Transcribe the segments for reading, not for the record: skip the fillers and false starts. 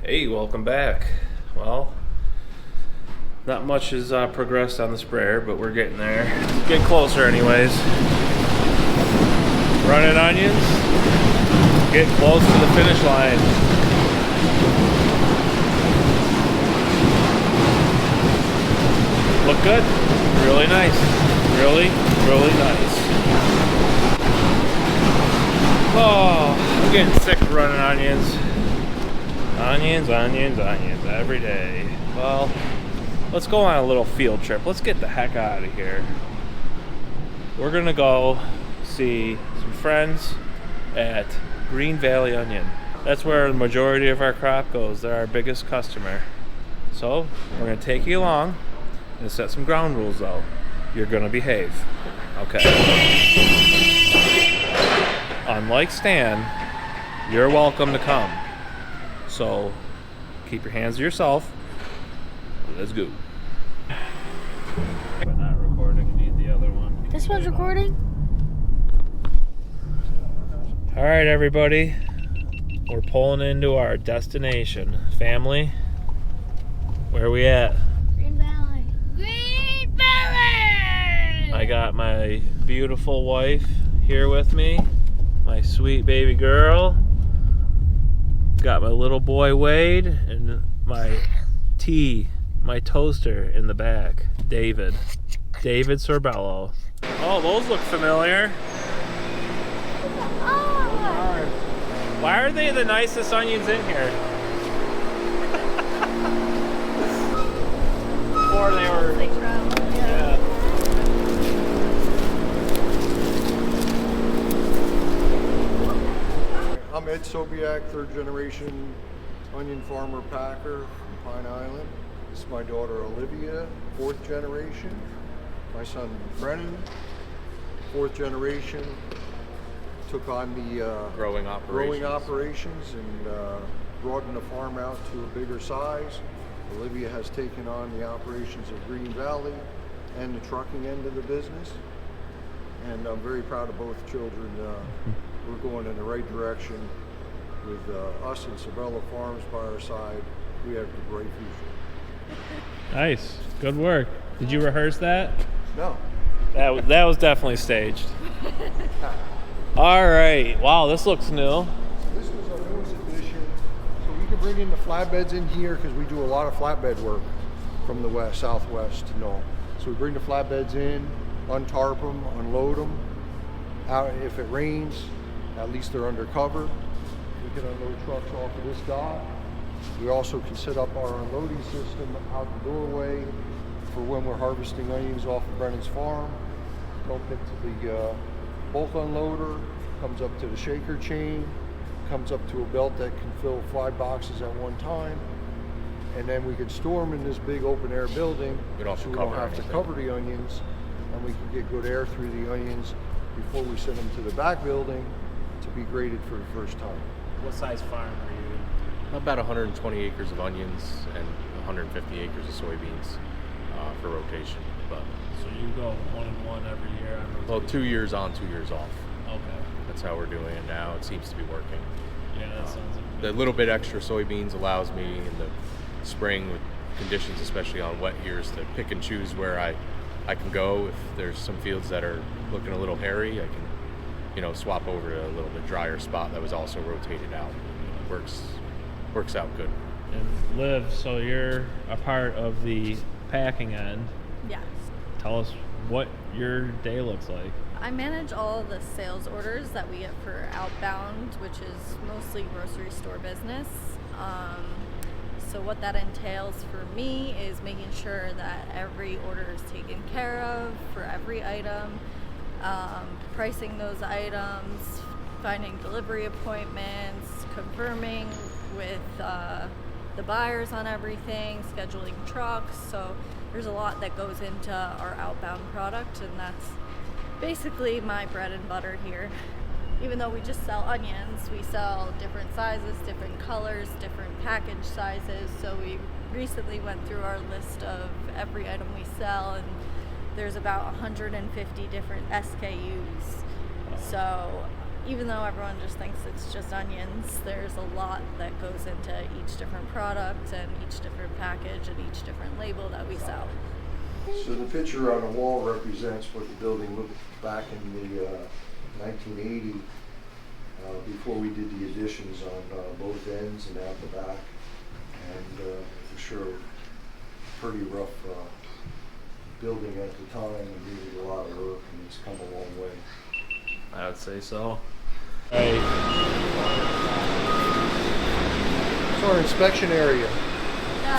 Hey, welcome back. Well, not much has progressed on the sprayer, but we're getting there. Getting closer anyways. Running onions, getting close to the finish line. Look good. Really nice. Really nice. Oh, I'm getting sick of running onions. Onions every day. Well, let's go on a little field trip. Let's get the heck out of here. We're gonna go see some friends at Green Valley Onion. That's where the majority of our crop goes. They're our biggest customer. So we're gonna take you along and set some ground rules though. You're gonna behave. Okay. Unlike Stan, you're welcome to come. So keep your hands to yourself. Let's go. But not recording, you need the other one. This one's recording? Alright everybody. We're pulling into our destination. Family, where are we at? Green Valley. Green Valley! I got my beautiful wife here with me. My sweet baby girl. Got my little boy Wade and my toaster in the back. David Sorbello. Oh, those look familiar. Oh. Why are they the nicest onions in here? Before they were. They travel, yeah. I'm Ed Sobiak, third generation onion farmer packer from Pine Island. This is my daughter Olivia, fourth generation. My son Brennan, fourth generation, took on the growing operations and broadened the farm out to a bigger size. Olivia has taken on the operations of Green Valley and the trucking end of the business. And I'm very proud of both children. We're going in the right direction with us and Sorbello Farms by our side. We have a bright future. Nice. Good work. Did you rehearse that? No. That was definitely staged. All right. Wow, this looks new. This was our newest addition. So we can bring in the flatbeds in here because we do a lot of flatbed work from the southwest to north. So we bring the flatbeds in, untarp them, unload them. Out if it rains, at least they're under cover. We can unload trucks off of this dock. We also can set up our unloading system out the doorway for when we're harvesting onions off of Brennan's farm. Go up to the bulk unloader, comes up to the shaker chain, comes up to a belt that can fill 5 boxes at one time. And then we can store them in this big open air building so we don't have to cover the onions, and we can get good air through the onions before we send them to the back building to be graded for the first time. What size farm are you? About 120 acres of onions and 150 acres of soybeans for rotation. But So you go 1 and 1 every year on rotation? well, 2 years on, 2 years off. Okay. That's how we're doing it now. It seems to be working. Yeah, that sounds like a The little bit extra soybeans allows me in the spring with conditions, especially on wet years, to pick and choose where I can go. If there's some fields that are looking a little hairy, I can, swap over to a little bit drier spot that was also rotated out. Works out good. And Liv, so you're a part of the packing end. Yes. Tell us what your day looks like. I manage all the sales orders that we get for outbound, which is mostly grocery store business. So what that entails for me is making sure that every order is taken care of for every item, pricing those items, finding delivery appointments, confirming with the buyers on everything, scheduling trucks. So there's a lot that goes into our outbound product, and that's basically my bread and butter here. Even though we just sell onions, we sell different sizes, different colors, different package sizes. So we recently went through our list of every item we sell, and there's about 150 different SKUs. So even though everyone just thinks it's just onions, there's a lot that goes into each different product and each different package and each different label that we sell. So the picture on the wall represents what the building looked back in the 1980, before we did the additions on both ends and out the back. And for sure, pretty rough building at the time and needed a lot of work, and it's come a long way. I would say so. Right. It's our inspection area.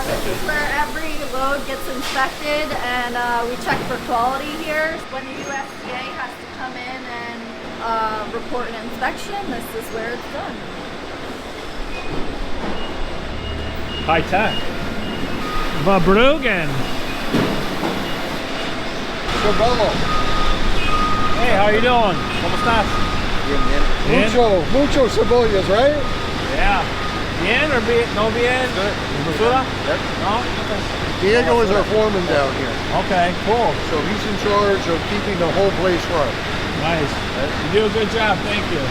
This is where every load gets inspected, and we check for quality here. When the USDA has to come in and report an inspection, this is where it's done. High tech. Vabrugen. Sorbello. Hey, how you doing? ¿Cómo estás? Bien. Mucho cebollas, right? Yeah. Bien or bien? No bien? Good. Basura? Yep. No? Okay. Diego is our foreman down here. Okay, cool. So he's in charge of keeping the whole place running. Nice. You do a good job. Thank you.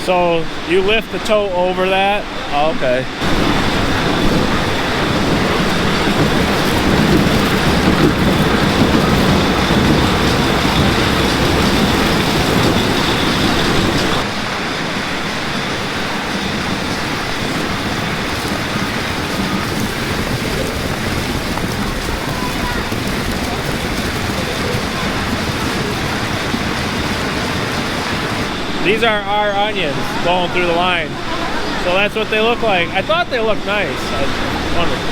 So you lift the tote over that? Oh, okay. These are our onions going through the line. So that's what they look like. I thought they looked nice. I wondered.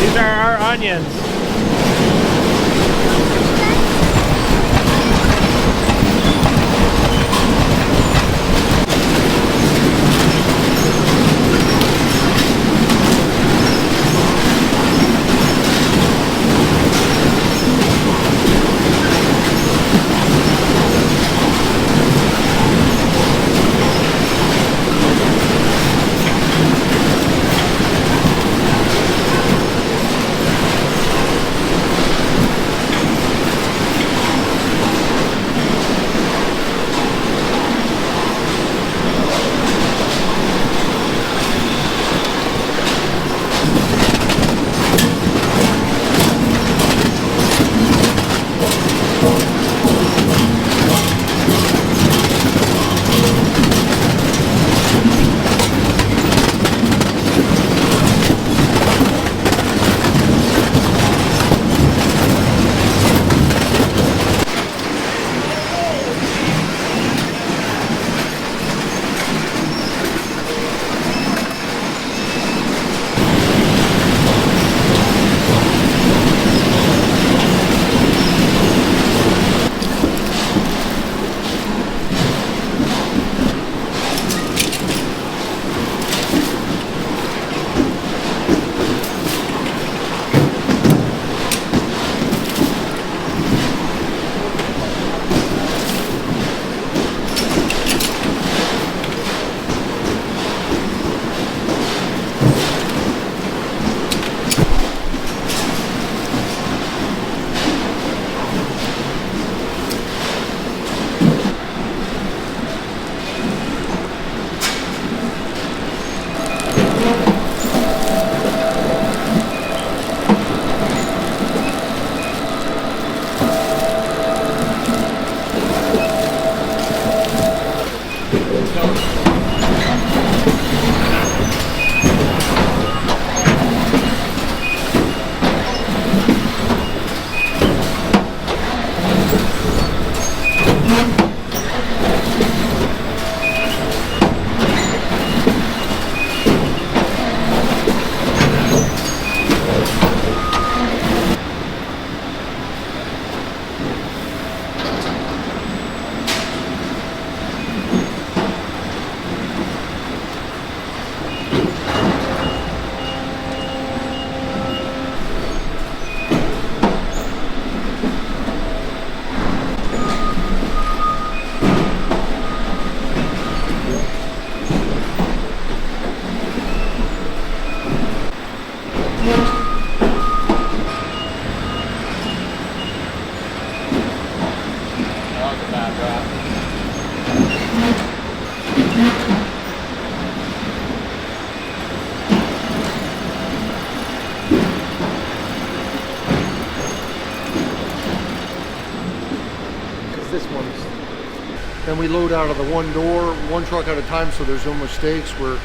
These are our onions. Because this one's. Then we load out of the one door, one truck at a time, so there's no mistakes where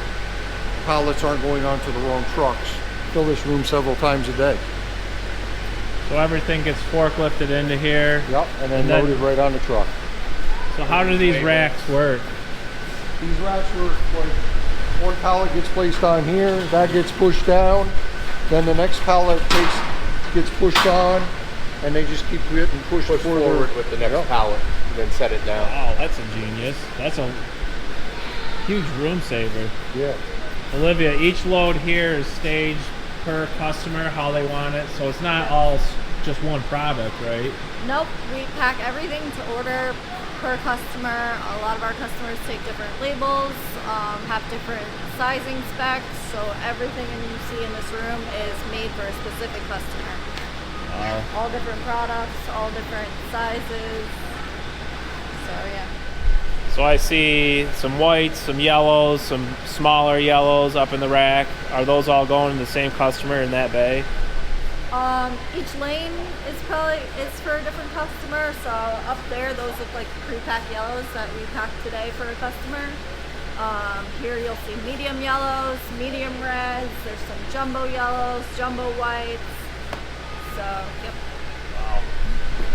pallets aren't going onto the wrong trucks. Fill this room several times a day. So everything gets forklifted into here. Yep, and then loaded right on the truck. So how do these racks work? These racks work like one pallet gets placed on here, that gets pushed down, then the next pallet gets pushed on, and they just keep getting pushed Forward with the next pallet, and then set it down. Wow, that's ingenious. That's a huge room saver. Yeah. Olivia, each load here is staged per customer, how they want it, so it's not all just one product, right? Nope, we pack everything to order per customer. A lot of our customers take different labels, have different sizing specs, so everything you see in this room is made for a specific customer. Wow. All different products, all different sizes. So yeah. So I see some whites, some yellows, some smaller yellows up in the rack. Are those all going to the same customer in that bay? Each lane is for a different customer. So up there, those look like pre-packed yellows that we packed today for a customer. Here you'll see medium yellows, medium reds. There's some jumbo yellows, jumbo whites. So yep. Wow.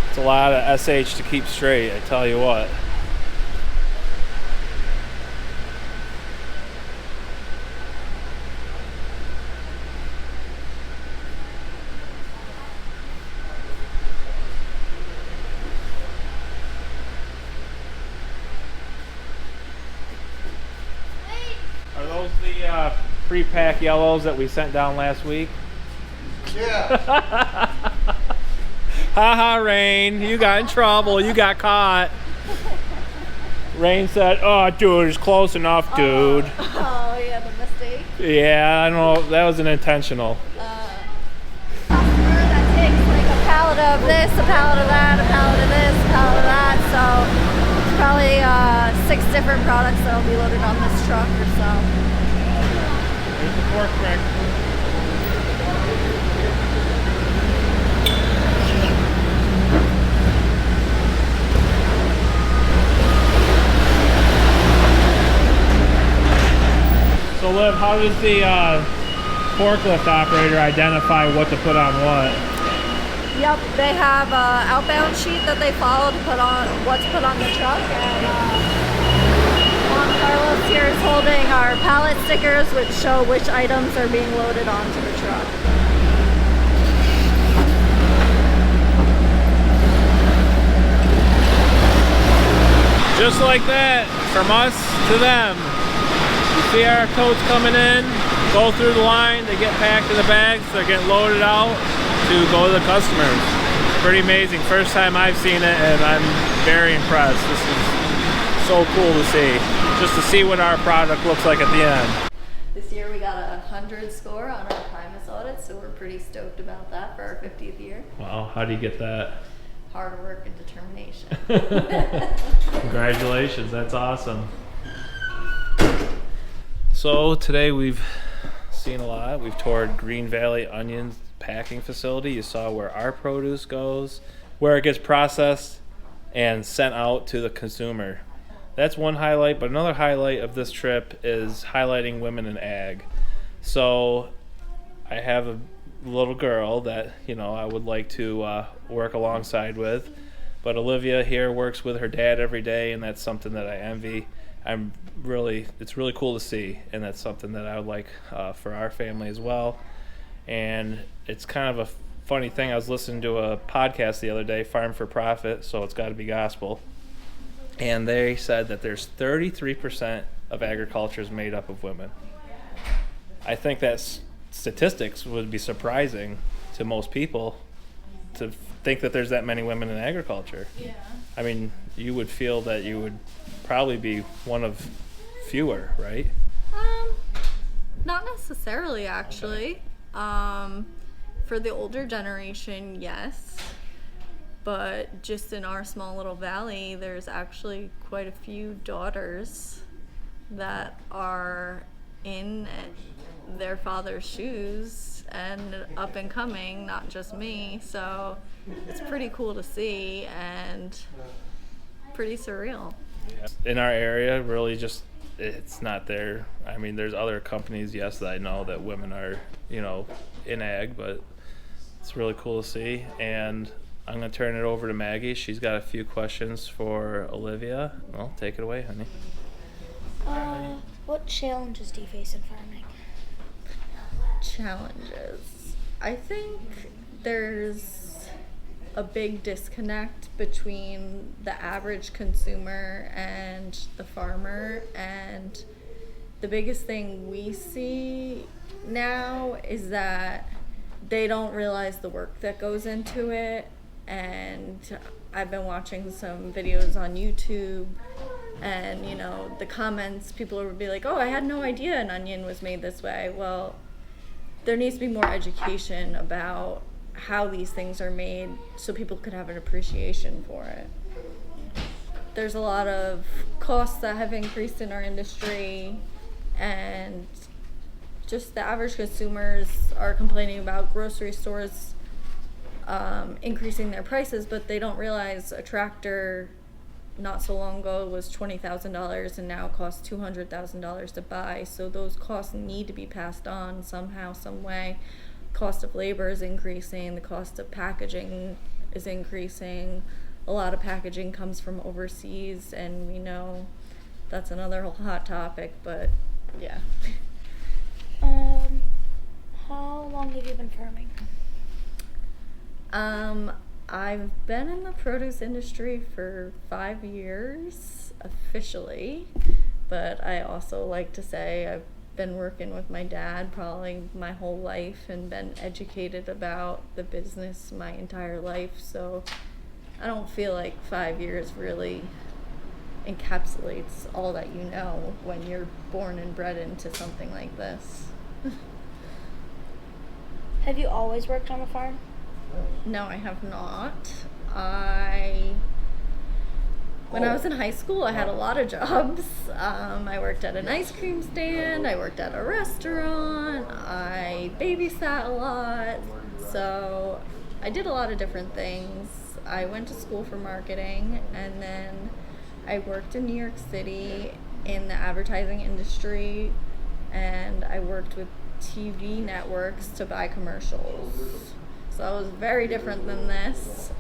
It's a lot of SH to keep straight, I tell you what. Are those the pre-pack yellows that we sent down last week? Yeah. Haha, Rain, you got in trouble. You got caught. Rain said, "Oh, dude, it's close enough, dude." Oh yeah, the mistake. Yeah, I know. That was an intentional. Customer that takes like a pallet of this, a pallet of that, a pallet of this, a pallet of that. So it's probably 6 different products that'll be loaded on this truck or so. There's the fork trick. So Liv, how does the forklift operator identify what to put on what? Yep, they have an outbound sheet that they follow to put on what's put on the truck, and Juan Carlos here is holding our pallet stickers which show which items are being loaded onto the truck. Just like that, from us to them. You see our totes coming in, go through the line, they get packed in the bags, they're getting loaded out to go to the customers. Pretty amazing. First time I've seen it, and I'm very impressed. This is so cool to see. Just to see what our product looks like at the end. This year we got a 100 score on our Primus audit, so we're pretty stoked about that for our 50th year. Wow, how do you get that? Hard work and determination. Congratulations, that's awesome. So today we've seen a lot. We've toured Green Valley Onions packing facility. You saw where our produce goes, where it gets processed and sent out to the consumer. That's one highlight, but another highlight of this trip is highlighting women in ag. So I have a little girl that, you know, I would like to work alongside with, but Olivia here works with her dad every day, and that's something that I envy. It's really cool to see, and that's something that I would like for our family as well. And it's kind of a funny thing. I was listening to a podcast the other day, Farm for Profit, so it's got to be gospel. And they said that there's 33% of agriculture is made up of women. I think that statistics would be surprising to most people to think that there's that many women in agriculture. Yeah. I mean, you would feel that you would probably be one of fewer, right? Not necessarily, actually. For the older generation, yes. But just in our small little valley, there's actually quite a few daughters that are in their father's shoes and up and coming, not just me. So it's pretty cool to see and pretty surreal. In our area, really just it's not there. I mean, there's other companies, yes, that I know that women are, in ag, but it's really cool to see. And I'm going to turn it over to Maggie. She's got a few questions for Olivia. Well, take it away, honey. What challenges do you face in farming? Challenges. I think there's a big disconnect between the average consumer and the farmer, and the biggest thing we see now is that they don't realize the work that goes into it. And I've been watching some videos on YouTube, and the comments, people would be like, oh, I had no idea an onion was made this way. Well, there needs to be more education about how these things are made so people could have an appreciation for it. There's a lot of costs that have increased in our industry, and just the average consumers are complaining about grocery stores increasing their prices, but they don't realize a tractor not so long ago was $20,000 and now costs $200,000 to buy. So those costs need to be passed on somehow, some way. Cost of labor is increasing, the cost of packaging is increasing. A lot of packaging comes from overseas, and we know that's another whole hot topic, but yeah. How long have you been farming? I've been in the produce industry for 5 years officially, but I also like to say I've been working with my dad probably my whole life and been educated about the business my entire life, so I don't feel like 5 years really encapsulates all that you know when you're born and bred into something like this. Have you always worked on a farm? No, I have not. When I was in high school, I had a lot of jobs. I worked at an ice cream stand, I worked at a restaurant, I babysat a lot. So I did a lot of different things. I went to school for marketing, and then I worked in New York City in the advertising industry, and I worked with TV networks to buy commercials. So it was very different than this.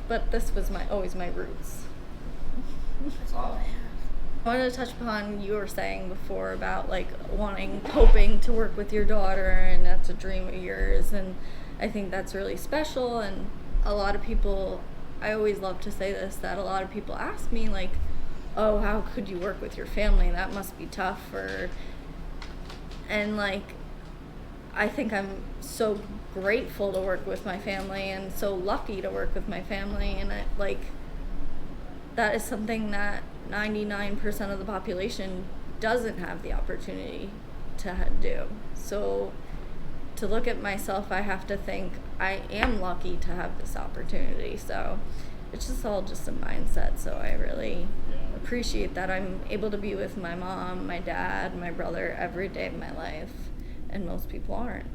But this was always my roots. That's all I have. I wanted to touch upon you were saying before about hoping to work with your daughter, and that's a dream of yours, and I think that's really special. And a lot of people, I always love to say this, that a lot of people ask me oh, how could you work with your family? That must be tough. I think I'm so grateful to work with my family and so lucky to work with my family, and that is something that 99% of the population doesn't have the opportunity to do. So to look at myself, I have to think I am lucky to have this opportunity. So it's just all just a mindset. So I really appreciate that I'm able to be with my mom, my dad, my brother every day of my life, and most people aren't.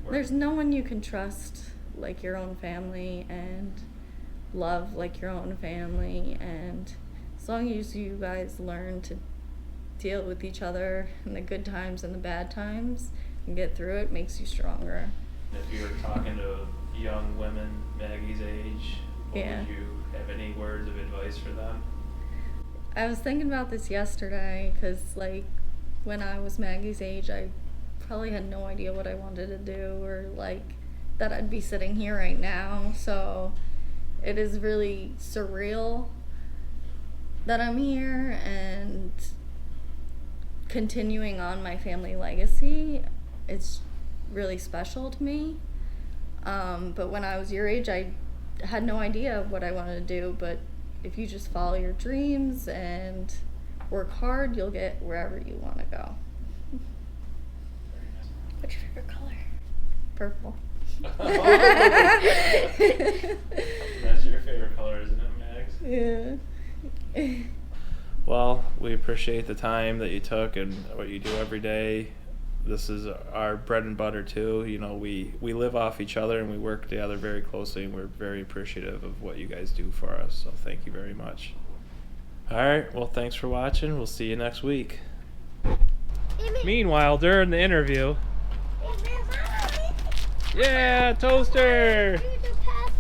There's no one you can trust like your own family and love like your own family, and as long as you guys learn to deal with each other in the good times and the bad times and get through it, makes you stronger. If you were talking to young women Maggie's age, would you have any words of advice for them? I was thinking about this yesterday because when I was Maggie's age, I probably had no idea what I wanted to do, or that I'd be sitting here right now. So it is really surreal that I'm here and continuing on my family legacy. It's really special to me. But when I was your age, I had no idea what I wanted to do. But if you just follow your dreams and work hard, you'll get wherever you want to go. What's your favorite color? Purple. That's your favorite color, isn't it, Max? Yeah. Well, we appreciate the time that you took and what you do every day. This is our bread and butter too. You know, we live off each other and we work together very closely, and we're very appreciative of what you guys do for us. So thank you very much. All right. Well, thanks for watching. We'll see you next week. Meanwhile, during the interview, yeah, toaster.